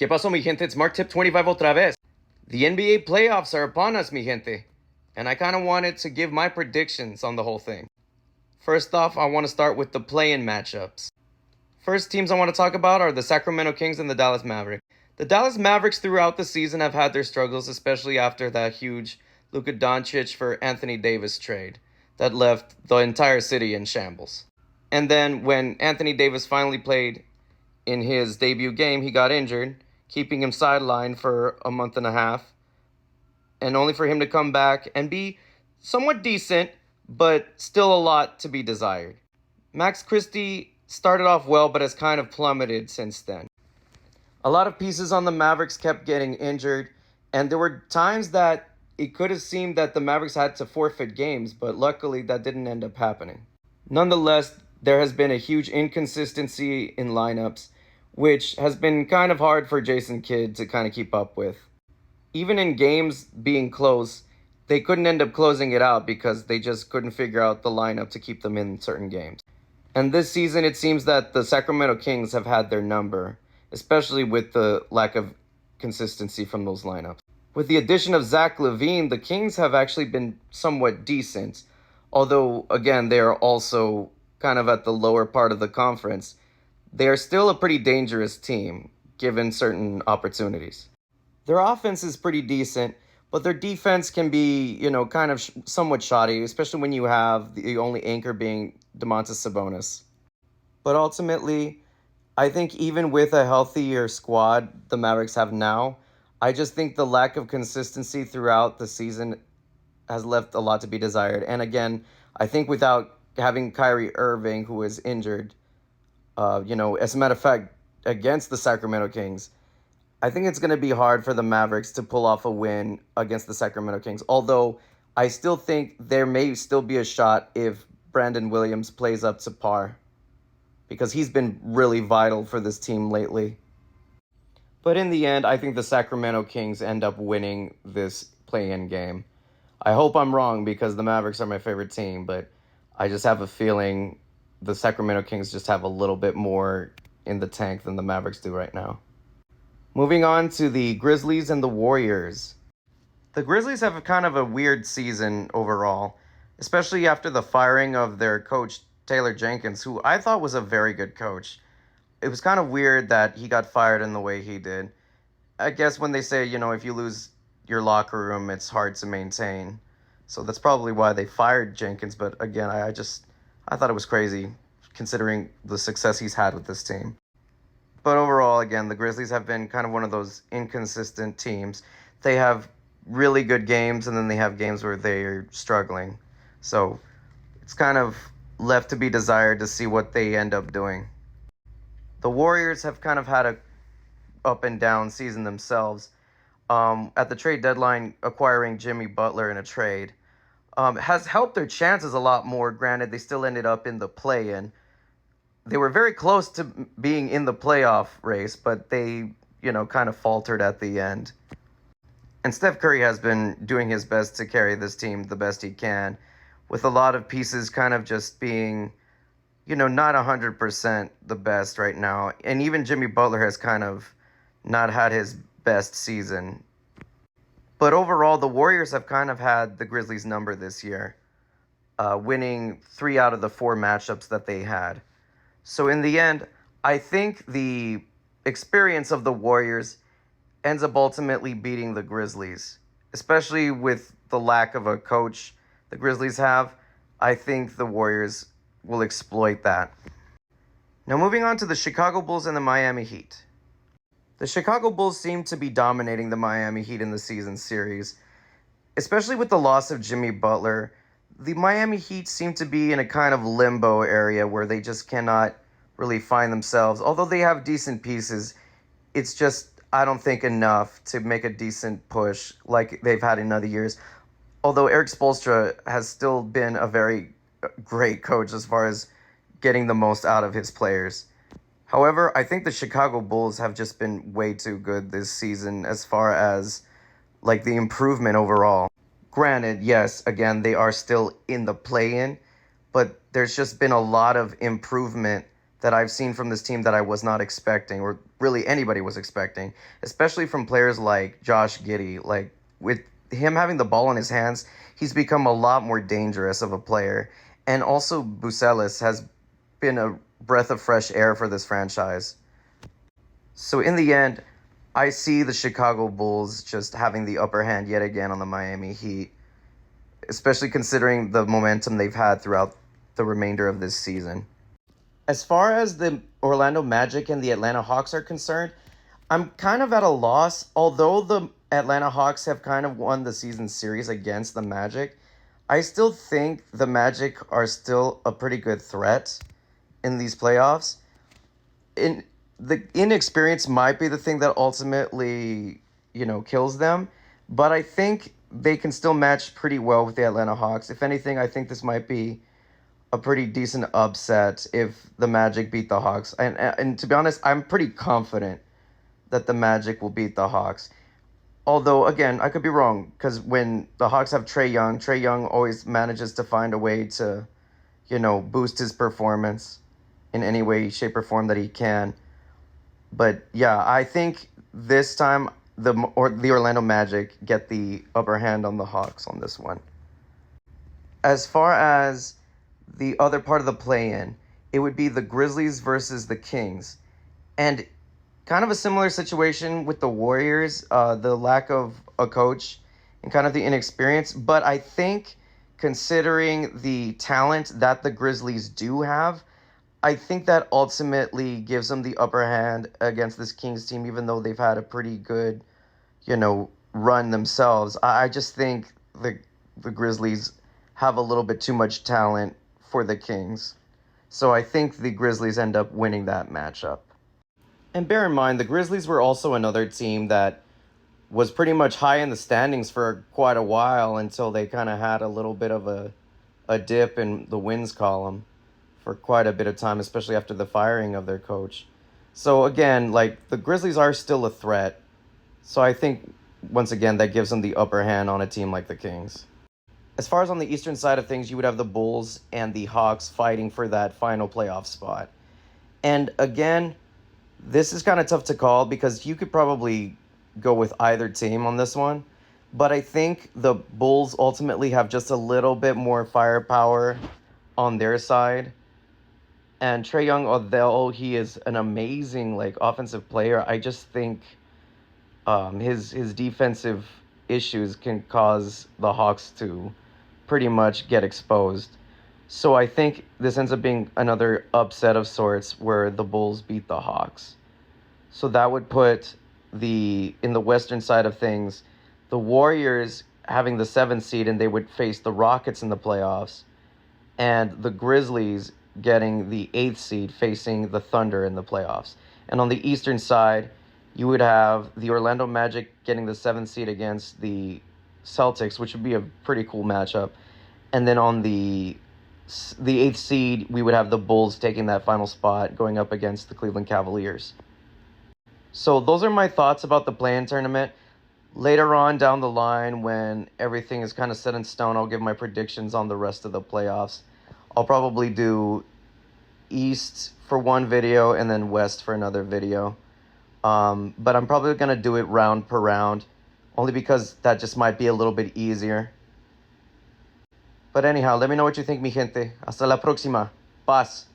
¿Qué pasó, mi gente? It's Mark Tip 25 otra vez. The NBA playoffs are upon us, mi gente. And I kind of wanted to give my predictions on the whole thing. First off, I want to start with the play-in matchups. First teams I want to talk about are the Sacramento Kings and the Dallas Mavericks. The Dallas Mavericks throughout the season have had their struggles, especially after that huge Luka Doncic for Anthony Davis trade that left the entire city in shambles. And then when Anthony Davis finally played in his debut game, he got injured, keeping him sidelined for a month and a half, and only for him to come back and be somewhat decent, but still a lot to be desired. Max Christie started off well, but has kind of plummeted since then. A lot of pieces on the Mavericks kept getting injured, and there were times that it could have seemed that the Mavericks had to forfeit games, but luckily that didn't end up happening. Nonetheless, there has been a huge inconsistency in lineups, which has been kind of hard for Jason Kidd to kind of keep up with. Even in games being close, they couldn't end up closing it out because they just couldn't figure out the lineup to keep them in certain games. And this season, it seems that the Sacramento Kings have had their number, especially with the lack of consistency from those lineups. With the addition of Zach LaVine, the Kings have actually been somewhat decent, although, again, they are also kind of at the lower part of the conference. They are still a pretty dangerous team, given certain opportunities. Their offense is pretty decent, but their defense can be, kind of somewhat shoddy, especially when you have the only anchor being Domantas Sabonis. But ultimately, I think even with a healthier squad the Mavericks have now, I just think the lack of consistency throughout the season has left a lot to be desired. And again, I think without having Kyrie Irving, who is injured, as a matter of fact, against the Sacramento Kings, I think it's going to be hard for the Mavericks to pull off a win against the Sacramento Kings. Although I still think there may still be a shot if Brandon Williams plays up to par, because he's been really vital for this team lately. But in the end, I think the Sacramento Kings end up winning this play-in game. I hope I'm wrong because the Mavericks are my favorite team, but I just have a feeling the Sacramento Kings just have a little bit more in the tank than the Mavericks do right now. Moving on to the Grizzlies and the Warriors. The Grizzlies have kind of a weird season overall, especially after the firing of their coach, Taylor Jenkins, who I thought was a very good coach. It was kind of weird that he got fired in the way he did. I guess when they say, if you lose your locker room, it's hard to maintain. So that's probably why they fired Jenkins. But again, I thought it was crazy considering the success he's had with this team. But overall, again, the Grizzlies have been kind of one of those inconsistent teams. They have really good games, and then they have games where they're struggling. So it's kind of left to be desired to see what they end up doing. The Warriors have kind of had a up and down season themselves. At the trade deadline, acquiring Jimmy Butler in a trade has helped their chances a lot more. Granted, they still ended up in the play-in. They were very close to being in the playoff race, but they, kind of faltered at the end. And Steph Curry has been doing his best to carry this team the best he can, with a lot of pieces kind of just being, not 100% the best right now. And even Jimmy Butler has kind of not had his best season. But overall, the Warriors have kind of had the Grizzlies' number this year, winning 3 out of the 4 matchups that they had. So in the end, I think the experience of the Warriors ends up ultimately beating the Grizzlies, especially with the lack of a coach the Grizzlies have. I think the Warriors will exploit that. Now moving on to the Chicago Bulls and the Miami Heat. The Chicago Bulls seem to be dominating the Miami Heat in the season series, especially with the loss of Jimmy Butler. The Miami Heat seem to be in a kind of limbo area where they just cannot really find themselves. Although they have decent pieces, it's just, I don't think, enough to make a decent push like they've had in other years. Although Eric Spoelstra has still been a very great coach as far as getting the most out of his players. However, I think the Chicago Bulls have just been way too good this season as far as the improvement overall. Granted, yes, again, they are still in the play-in, but there's just been a lot of improvement that I've seen from this team that I was not expecting, or really anybody was expecting, especially from players like Josh Giddey. Like, with him having the ball in his hands, he's become a lot more dangerous of a player. And also, Bucelis has been a breath of fresh air for this franchise. So in the end, I see the Chicago Bulls just having the upper hand yet again on the Miami Heat, especially considering the momentum they've had throughout the remainder of this season. As far as the Orlando Magic and the Atlanta Hawks are concerned, I'm kind of at a loss. Although the Atlanta Hawks have kind of won the season series against the Magic, I still think the Magic are still a pretty good threat in these playoffs. In the inexperience might be the thing that ultimately, kills them, but I think they can still match pretty well with the Atlanta Hawks. If anything, I think this might be a pretty decent upset if the Magic beat the Hawks. And to be honest, I'm pretty confident that the Magic will beat the Hawks. Although, again, I could be wrong, because when the Hawks have Trae Young always manages to find a way to, boost his performance in any way, shape, or form that he can. But yeah, I think this time the Orlando Magic get the upper hand on the Hawks on this one. As far as the other part of the play-in, it would be the Grizzlies versus the Kings. And kind of a similar situation with the Warriors, the lack of a coach and kind of the inexperience. But I think considering the talent that the Grizzlies do have, I think that ultimately gives them the upper hand against this Kings team, even though they've had a pretty good, run themselves. I just think the Grizzlies have a little bit too much talent for the Kings. So I think the Grizzlies end up winning that matchup. And bear in mind, the Grizzlies were also another team that was pretty much high in the standings for quite a while until they kind of had a little bit of a dip in the wins column for quite a bit of time, especially after the firing of their coach. So again, like, the Grizzlies are still a threat. So I think, once again, that gives them the upper hand on a team like the Kings. As far as on the eastern side of things, you would have the Bulls and the Hawks fighting for that final playoff spot. And again, this is kind of tough to call because you could probably go with either team on this one. But I think the Bulls ultimately have just a little bit more firepower on their side. And Trae Young, although he is an amazing offensive player, I just think his defensive issues can cause the Hawks to pretty much get exposed. So I think this ends up being another upset of sorts where the Bulls beat the Hawks. So that would put in the western side of things, the Warriors having the 7th seed, and they would face the Rockets in the playoffs, and the Grizzlies getting the 8th seed facing the Thunder in the playoffs. And on the eastern side, you would have the Orlando Magic getting the 7th seed against the Celtics, which would be a pretty cool matchup. And then on the 8th seed, we would have the Bulls taking that final spot going up against the Cleveland Cavaliers. So those are my thoughts about the play-in tournament. Later on down the line, when everything is kind of set in stone, I'll give my predictions on the rest of the playoffs. I'll probably do East for one video and then West for another video. But I'm probably going to do it round per round, only because that just might be a little bit easier. But anyhow, let me know what you think, mi gente. Hasta la próxima. Paz.